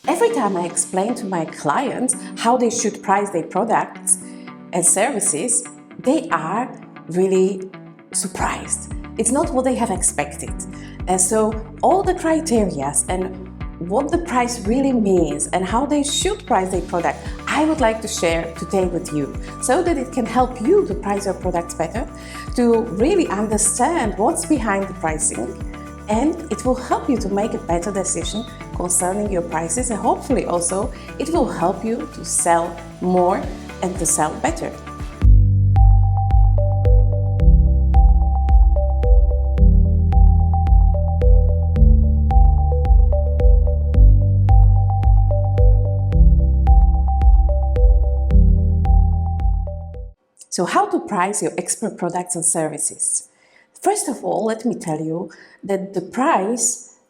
Every time I explain to my clients how they should price their products and services, they are really surprised. It's not what they have expected. And so all the criteria and what the price really means and how they should price their product, I would like to share today with you so that it can help you to price your products better, to really understand what's behind the pricing, and it will help you to make a better decision concerning your prices, and hopefully also it will help you to sell more and to sell better. So how to price your expert products and services? First of all, let me tell you that the price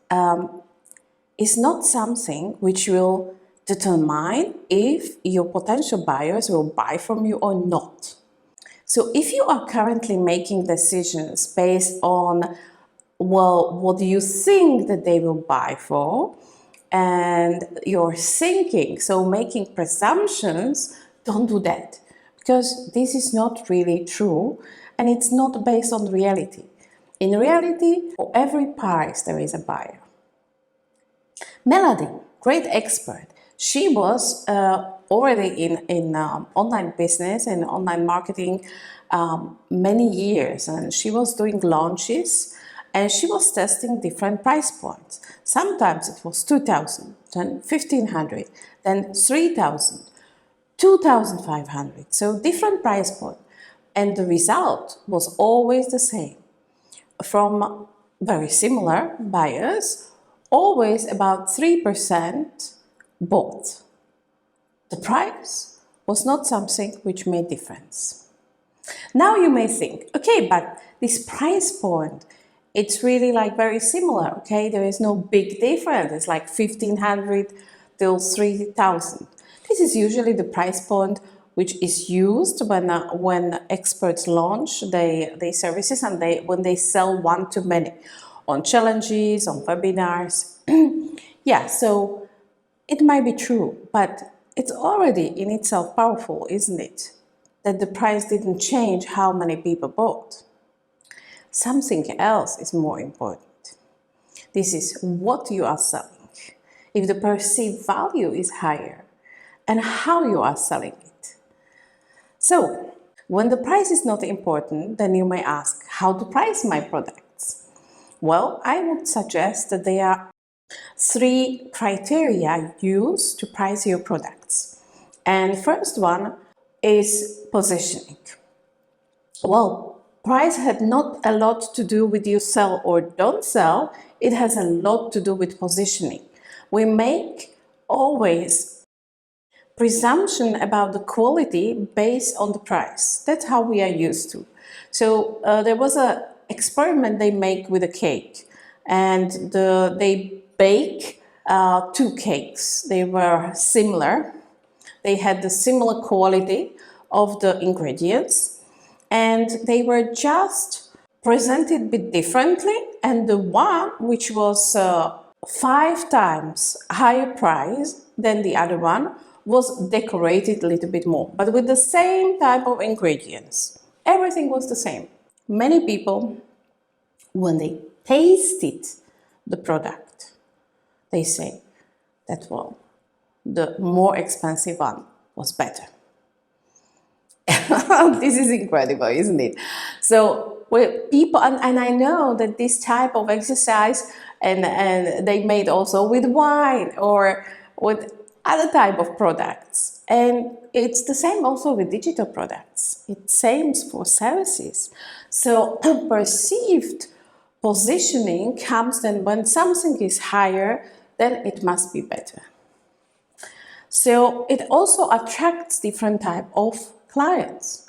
is not something which will determine if your potential buyers will buy from you or not. So if you are currently making decisions based on, well, what do you think that they will buy for, and you're thinking, so making presumptions, don't do that. Because this is not really true and it's not based on reality. In reality, for every price there is a buyer. Melody, great expert, she was already in online business and online marketing many years, and she was doing launches and she was testing different price points. Sometimes it was 2,000, then 1,500, then 3,000. 2,500, so different price point, and the result was always the same. From very similar buyers, always about 3% bought. The price was not something which made difference. Now you may think, okay, but this price point, it's really like very similar, okay? There is no big difference. It's like 1,500 till 3,000. This is usually the price point which is used when experts launch their services and when they sell one-to-many on challenges, on webinars. Yeah, so it might be true, but it's already in itself powerful, isn't it? That the price didn't change how many people bought. Something else is more important. This is what you are selling. If the perceived value is higher, and how you are selling it. So, when the price is not important, then you may ask how to price my products. Well, I would suggest that there are 3 criteria used to price your products. And first one is positioning. Well, price had not a lot to do with you sell or don't sell, it has a lot to do with positioning. We make always presumption about the quality based on the price. That's how we are used to. So there was an experiment they make with a cake, and they bake 2 cakes. They were similar. They had the similar quality of the ingredients, and they were just presented a bit differently. And the one which was 5 times higher price than the other one was decorated a little bit more, but with the same type of ingredients. Everything was the same. Many people, when they tasted the product, they say that, well, the more expensive one was better. This is incredible, isn't it? So people, and I know that this type of exercise, and they made also with wine or with other type of products, and it's the same also with digital products. It's same for services. So perceived positioning comes then when something is higher, then it must be better. So it also attracts different type of clients.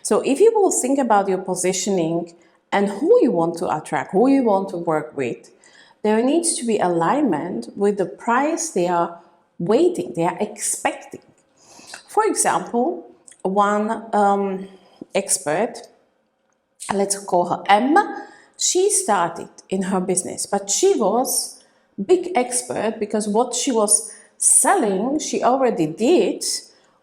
So if you will think about your positioning and who you want to attract, who you want to work with, there needs to be alignment with the price they are waiting, they are expecting. For example, one expert, let's call her Emma, she started in her business, but she was big expert because what she was Selling, she already did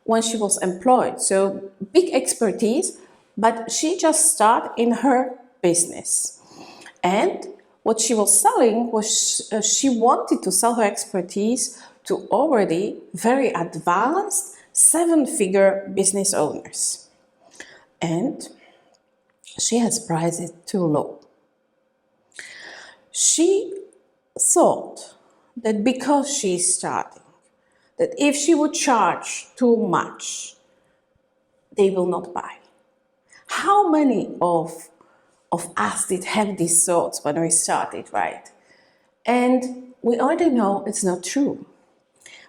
when she was employed. So big expertise, but she just started in her business. And what she was selling was she wanted to sell her expertise to already very advanced 7-figure business owners. And she has priced it too low. She thought that because she's starting, that if she would charge too much, they will not buy. How many of us did have these thoughts when we started, right? And we already know it's not true.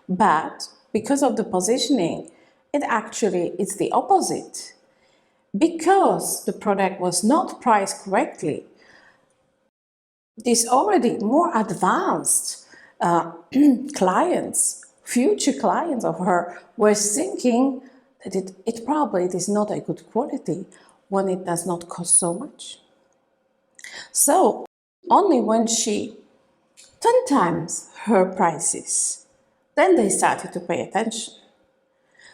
But because of the positioning, it's the opposite. Because the product was not priced correctly, these already more advanced clients, future clients of her, were thinking that it probably is not a good quality when it does not cost so much. So only when she 10 times her prices, then they started to pay attention.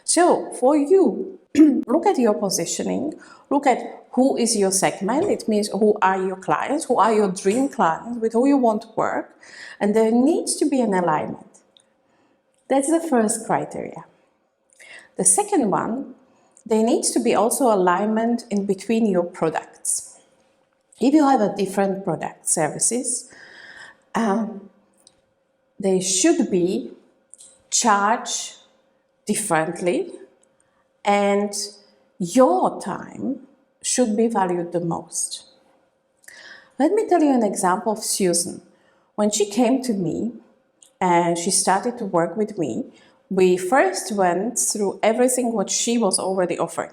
So for you, look at your positioning, look at who is your segment. It means who are your clients, who are your dream clients, with who you want to work, and there needs to be an alignment. That's the first criteria. The second one, there needs to be also alignment in between your products. If you have a different product, services, they should be charged differently, and your time should be valued the most. Let me tell you an example of Susan. When she came to me and she started to work with me, we first went through everything what she was already offering.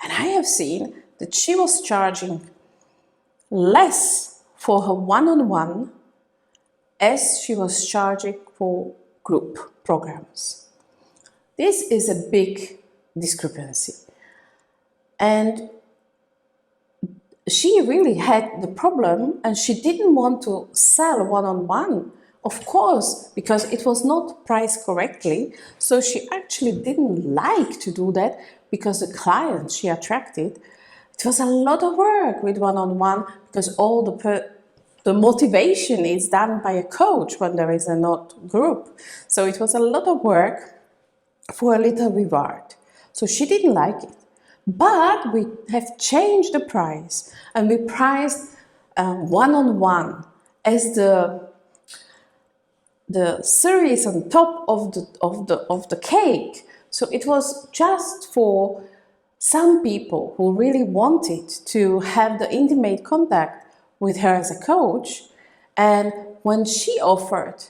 And I have seen that she was charging less for her one-on-one as she was charging for group programs. This is a big discrepancy. And she really had the problem, and she didn't want to sell one-on-one, of course, because it was not priced correctly. So she actually didn't like to do that because the clients she attracted, it was a lot of work with one-on-one, because all the motivation is done by a coach when there is a not group. So it was a lot of work for a little reward. So she didn't like it. But we have changed the price, and we priced one-on-one as the series on top of the cake. So it was just for some people who really wanted to have the intimate contact with her as a coach. And when she offered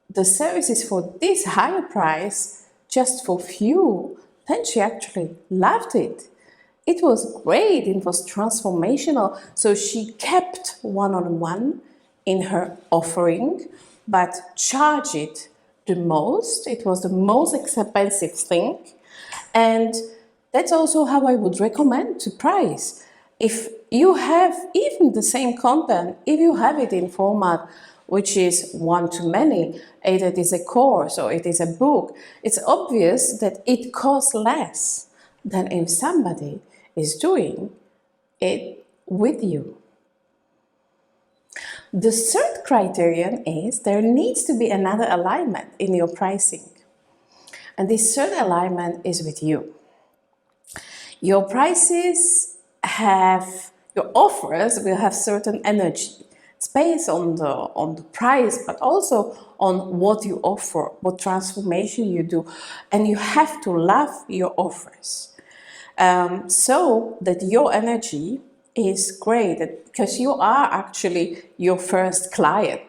the services for this higher price just for few, then she actually loved it. It was great, it was transformational. So she kept one-on-one in her offering, but charged it the most. It was the most expensive thing. And that's also how I would recommend to price. If you have even the same content, if you have it in format which is one-to-many, either it is a course or it is a book, it's obvious that it costs less than if somebody is doing it with you. The third criterion is there needs to be another alignment in your pricing. And this third alignment is with you. Your prices your offers will have certain energy. It's based on the price, but also on what you offer, what transformation you do. And you have to love your offers. So that your energy is great, because you are actually your first client.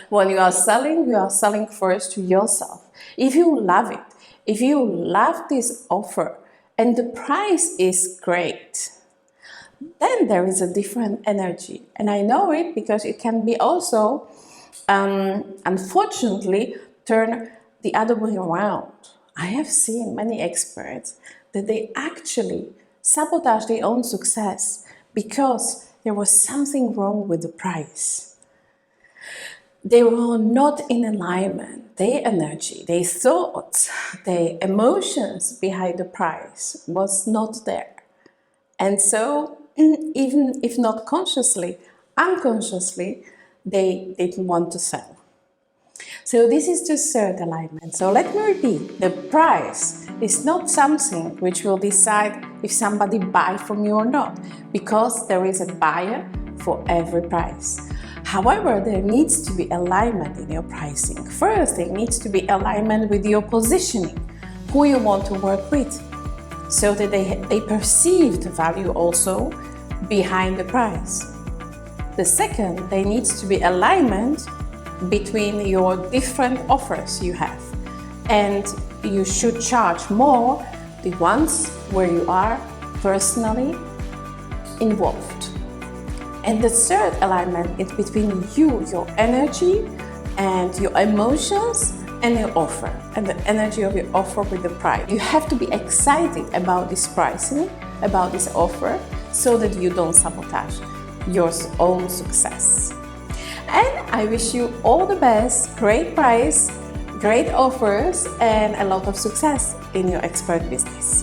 When you are selling first to yourself. If you love it, if you love this offer and the price is great, then there is a different energy. And I know it because it can be also, unfortunately, turn the other way around. I have seen many experts that they actually sabotage their own success because there was something wrong with the price. they were not in alignment. Their energy, their thoughts, their emotions behind the price was not there. And so, even if not consciously, unconsciously, they didn't want to sell. So this is the third alignment. So let me repeat, the price is not something which will decide if somebody buys from you or not, because there is a buyer for every price. However, there needs to be alignment in your pricing. First, there needs to be alignment with your positioning, who you want to work with, so that they perceive the value also behind the price. The second, there needs to be alignment between your different offers you have, and you should charge more the ones where you are personally involved. And the third alignment is between you, your energy, and your emotions, and your offer, and the energy of your offer with the price. You have to be excited about this pricing, about this offer, so that you don't sabotage your own success. And I wish you all the best, great price, great offers, and a lot of success in your expert business.